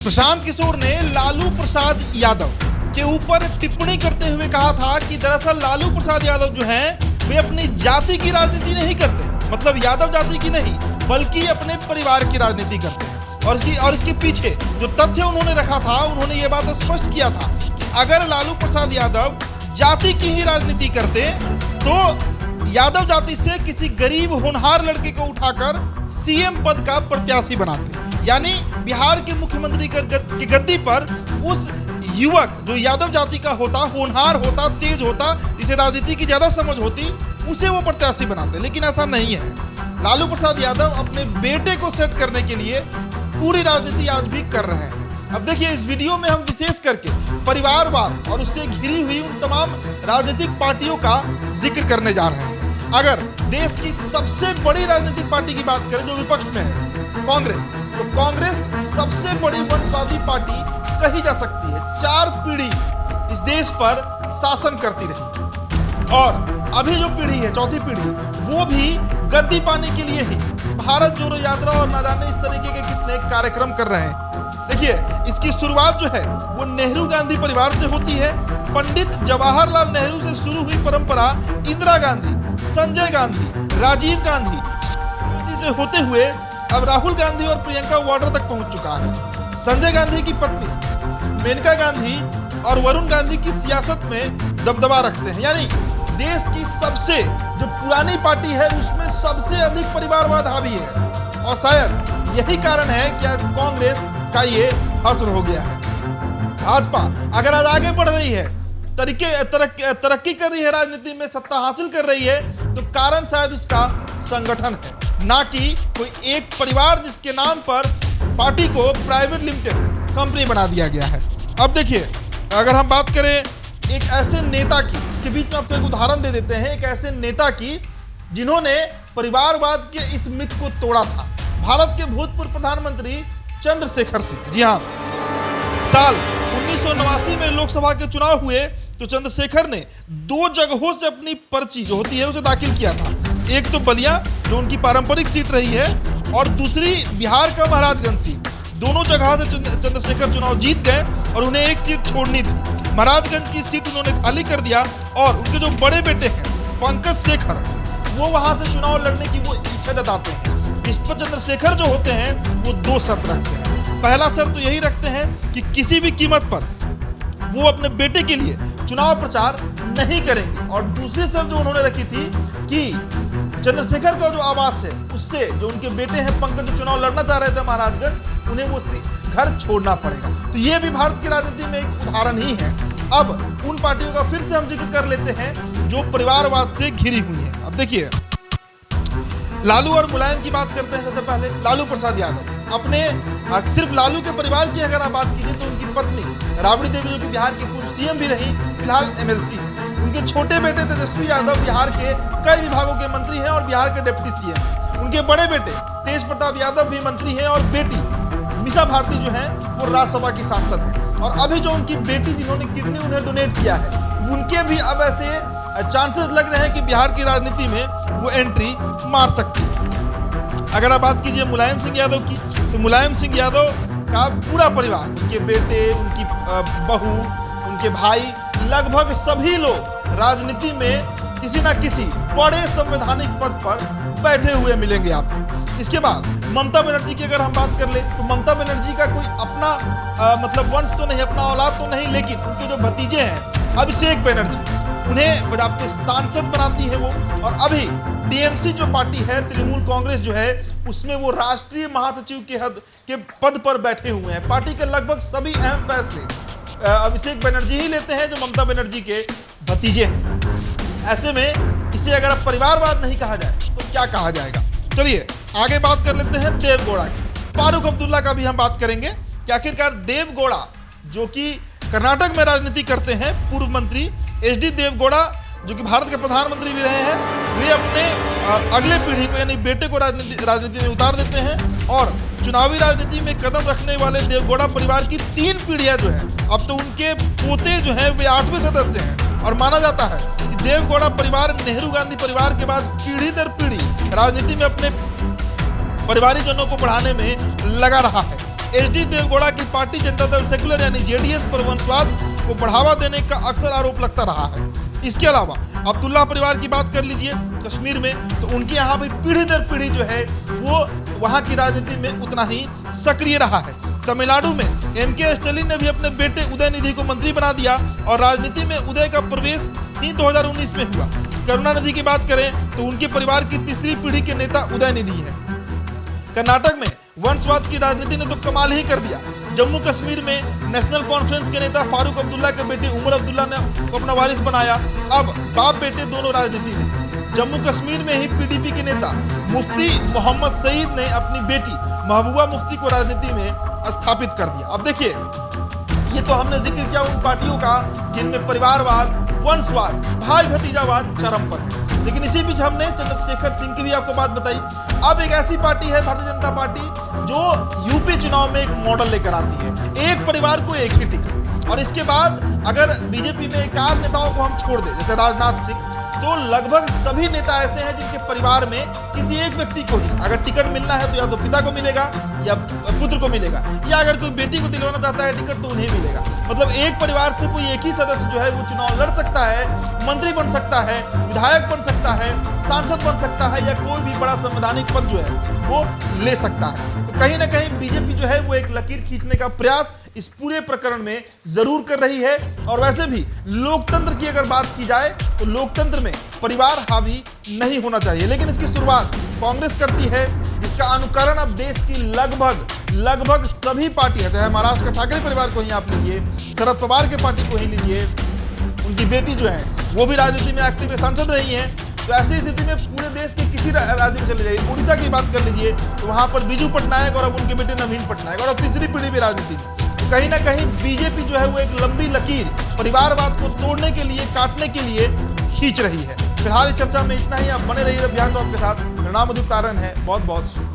प्रशांत किशोर ने लालू प्रसाद यादव के ऊपर टिप्पणी करते हुए कहा था कि दरअसल लालू प्रसाद यादव जो हैं वे अपनी जाति की राजनीति नहीं करते, मतलब यादव जाति की नहीं बल्कि अपने परिवार की राजनीति करते हैं। और इसके पीछे जो तथ्य उन्होंने रखा था, उन्होंने ये बात स्पष्ट किया था कि अगर लालू प्रसाद यादव जाति की ही राजनीति करते तो यादव जाति से किसी गरीब होनहार लड़के को उठाकर सीएम पद का प्रत्याशी बनाते, यानी बिहार के मुख्यमंत्री की गद्दी पर उस युवक जो यादव जाति का होता, होनहार होता, तेज होता, जिसे राजनीति की ज्यादा समझ होती, उसे वो प्रत्याशी बनाते। लेकिन ऐसा नहीं है। लालू प्रसाद यादव अपने बेटे को सेट करने के लिए पूरी राजनीति आज भी कर रहे हैं। अब देखिए, इस वीडियो में हम विशेष करके परिवारवाद और उससे घिरी हुई उन तमाम राजनीतिक पार्टियों का जिक्र करने जा रहे हैं। अगर देश की सबसे बड़ी राजनीतिक पार्टी की बात करें जो विपक्ष में है, कांग्रेस, तो कांग्रेस सबसे बड़ी वंशवादी पार्टी कही जा सकती है। 4 पीढ़ी इस देश पर शासन करती रही और अभी जो पीढ़ी है, चौथी पीढ़ी, वो भी गद्दी पाने के लिए ही भारत जोड़ो यात्रा और ना जाने इस तरीके के कितने कार्यक्रम कर रहे हैं। देखिए, इसकी शुरुआत जो है वो नेहरू गांधी परिवार से होती है। पंडित जवाहरलाल नेहरू से शुरू हुई परंपरा इंदिरा गांधी, संजय गांधी, राजीव गांधी से होते हुए अब राहुल गांधी और प्रियंका वाड्रा तक पहुंच चुका है। संजय गांधी की पत्नी मेनका गांधी और वरुण गांधी की सियासत में दबदबा रखते हैं, यानी देश की सबसे जो पुरानी पार्टी है उसमें सबसे अधिक परिवारवाद हावी है। और शायद यही कारण है कि आज कांग्रेस का ये असर हो गया है। भाजपा अगर आज आगे बढ़ रही है, तरक्की कर रही है, राजनीति में सत्ता हासिल कर रही है, तो कारण शायद उसका संगठन है, ना कि कोई एक परिवार जिसके नाम पर पार्टी को प्राइवेट लिमिटेड कंपनी बना दिया गया है। अब देखिए, अगर हम बात करें एक ऐसे नेता की, इसके बीच में आपको एक उदाहरण दे देते हैं, एक ऐसे नेता की जिन्होंने परिवारवाद के इस मिथ को तोड़ा था, भारत के भूतपूर्व प्रधानमंत्री चंद्रशेखर सिंह। जी हाँ, साल 1989 में लोकसभा के चुनाव हुए तो चंद्रशेखर ने 2 जगहों से अपनी पर्ची जो होती है उसे दाखिल किया था। एक तो बलिया जो उनकी पारंपरिक सीट रही है और दूसरी बिहार का महाराजगंज सीट। दोनों जगह से चंद्रशेखर चुनाव जीत गए और उन्हें एक सीट छोड़नी थी। महाराजगंज की सीट उन्होंने खाली कर दिया और उनके जो बड़े बेटे हैं पंकज शेखर, वो वहां से चुनाव लड़ने की वो इच्छा जताते हैं। इस पर चंद्रशेखर जो होते हैं वो 2 शर्त रखते हैं। पहला शर्त तो यही रखते हैं कि किसी भी कीमत पर वो अपने बेटे के लिए चुनाव प्रचार नहीं करेंगे, और दूसरी शर्त जो उन्होंने रखी थी कि चंद्रशेखर का जो आवास है उससे जो उनके बेटे हैं पंकज जो चुनाव लड़ना चाह रहे थे महाराजगंज, उन्हें वो घर छोड़ना पड़ेगा। तो ये भी भारत की राजनीति में एक उदाहरण ही है। अब उन पार्टियों का फिर से हम जिक्र कर लेते हैं जो परिवारवाद से घिरी हुई है। अब देखिए, लालू और मुलायम की बात करते हैं। सबसे पहले लालू प्रसाद यादव अपने सिर्फ लालू के परिवार की अगर आप बात कीजिए तो उनकी पत्नी राबड़ी देवी जो कि बिहार की पूर्व सीएम भी रही, फिलहाल एमएलसी है। उनके छोटे बेटे तेजस्वी यादव बिहार के कई विभागों के मंत्री हैं और बिहार के डिप्टी सीएम। उनके बड़े बेटे तेज प्रताप यादव भी मंत्री हैं और बेटी मीसा भारती जो है वो राज्यसभा की सांसद है। और अभी जो उनकी बेटी जिन्होंने किडनी उन्हें डोनेट किया है, उनके भी अब ऐसे चांसेस लग रहे हैं कि बिहार की राजनीति में वो एंट्री मार सकती है। अगर आप बात कीजिए मुलायम सिंह यादव की, तो मुलायम सिंह यादव का पूरा परिवार, उनके बेटे, उनकी बहू, उनके भाई, लगभग सभी लोग राजनीति में किसी ना किसी बड़े संवैधानिक पद पर बैठे हुए मिलेंगे आपको। इसके बाद ममता बनर्जी की अगर हम बात कर ले तो ममता बनर्जी का कोई अपना मतलब वंश तो नहीं, अपना औलाद तो नहीं, लेकिन उनके जो भतीजे हैं अभिषेक बनर्जी, उन्हें बजाते सांसद बनाती है वो। और अभी टीएमसी जो पार्टी है, तृणमूल कांग्रेस जो है, उसमें वो राष्ट्रीय महासचिव के पद पर बैठे हुए हैं। पार्टी के लगभग सभी अहम फैसले अभिषेक बनर्जी ही लेते हैं जो ममता बनर्जी के भतीजे हैं। ऐसे में इसे अगर अब परिवारवाद नहीं कहा जाए तो क्या कहा जाएगा? चलिए आगे बात कर लेते हैं देवगौड़ा की। फारूक अब्दुल्ला का भी हम बात करेंगे कि आखिरकार देवगौड़ा जो कि कर्नाटक में राजनीति करते हैं, पूर्व मंत्री एचडी देवगौड़ा जो कि भारत के प्रधानमंत्री भी रहे हैं, वे अपने अगले पीढ़ी को यानी बेटे को राजनीति में उतार देते हैं। और चुनावी राजनीति में कदम रखने वाले देवगौड़ा परिवार की 3 पीढ़ियां जो है, अब तो उनके पोते जो हैं वे 8वें सदस्य हैं। और माना जाता है कि देवगौड़ा परिवार नेहरू गांधी परिवार के बाद पीढ़ी दर पीढ़ी राजनीति में अपने परिवारजनों को बढ़ाने में लगा रहा है। एचडी देवगौड़ा की पार्टी जनता दल सेक्युलर यानी जेडीएस पर वंशवाद को बढ़ावा देने का अक्सर आरोप लगता रहा है। इसके अलावा अब्दुल्ला परिवार की बात कर लीजिए कश्मीर में, तो उनके यहाँ भी पीढ़ी दर पीढ़ी जो है वो वहाँ की राजनीति में उतना ही सक्रिय रहा है। तमिलनाडु में एमके स्टालिन ने भी अपने बेटे उदयनिधि को मंत्री बना दिया और राजनीति में उदय का प्रवेश ही 2019 में हुआ। करुणानिधि की बात करें तो उनके परिवार की तीसरी पीढ़ी के नेता उदयनिधि है। कर्नाटक में वंशवाद की राजनीति ने तो कमाल ही कर दिया। जम्मू कश्मीर में नेशनल कॉन्फ्रेंस के नेता फारूक अब्दुल्ला के बेटे उमर अब्दुल्ला ने अपना वारिस बनाया। अब बाप बेटे दोनों राजनीति में। जम्मू कश्मीर में ही पीडीपी के नेता मुफ्ती मोहम्मद सईद ने अपनी बेटी महबूबा मुफ्ती को राजनीति में स्थापित कर दिया। अब देखिए, ये तो हमने जिक्र किया उन पार्टियों का जिनमें परिवारवाद, वंशवाद, भाई भतीजावाद चरम पर है। लेकिन इसी बीच हमने चंद्रशेखर सिंह की भी आपको बात बताई। अब एक ऐसी पार्टी है भारतीय जनता पार्टी जो यूपी चुनाव में एक मॉडल लेकर आती है, एक परिवार को एक ही टिकट। और इसके बाद अगर बीजेपी में एक आध नेताओं को हम छोड़ दें जैसे राजनाथ सिंह, तो लगभग सभी नेता ऐसे हैं जिनके परिवार में किसी एक व्यक्ति को ही अगर टिकट मिलना है तो या तो पिता को मिलेगा या पुत्र को मिलेगा, या अगर कोई बेटी को दिलवाना चाहता है टिकट तो उन्हें मिलेगा। मतलब एक परिवार से कोई एक ही सदस्य जो है वो चुनाव लड़ सकता है, मंत्री बन सकता है, विधायक बन सकता है, सांसद बन सकता है, या कोई भी बड़ा संवैधानिक पद जो है वो ले सकता है। तो कहीं ना कहीं बीजेपी जो है वो एक लकीर खींचने का प्रयास इस पूरे प्रकरण में जरूर कर रही है। और वैसे भी लोकतंत्र की अगर बात की जाए तो लोकतंत्र में परिवार हावी नहीं होना चाहिए, लेकिन इसकी शुरुआत कांग्रेस करती है, जिसका अनुकरण अब देश की लगभग सभी पार्टियां, चाहे महाराष्ट्र का ठाकरे परिवार को ही आप लीजिए, शरद पवार के पार्टी को ही लीजिए, उनकी बेटी जो है वो भी राजनीति में एक्टिव सांसद रही है। तो ऐसी स्थिति में पूरे देश के किसी राज्य में चले जाइए, उड़ीसा की बात कर लीजिए तो वहां पर बीजू पटनायक और अब उनके बेटे नवीन पटनायक, और अब तीसरी पीढ़ी भी राजनीति में। कहीं ना कहीं बीजेपी जो है वो एक लंबी लकीर परिवारवाद को तोड़ने के लिए, काटने के लिए खींच रही है। फिलहाल इस चर्चा में इतना ही। आप बने रहिए बिहार टॉप के साथ। मेरा नाम उदित तारन है। बहुत बहुत शुक्रिया।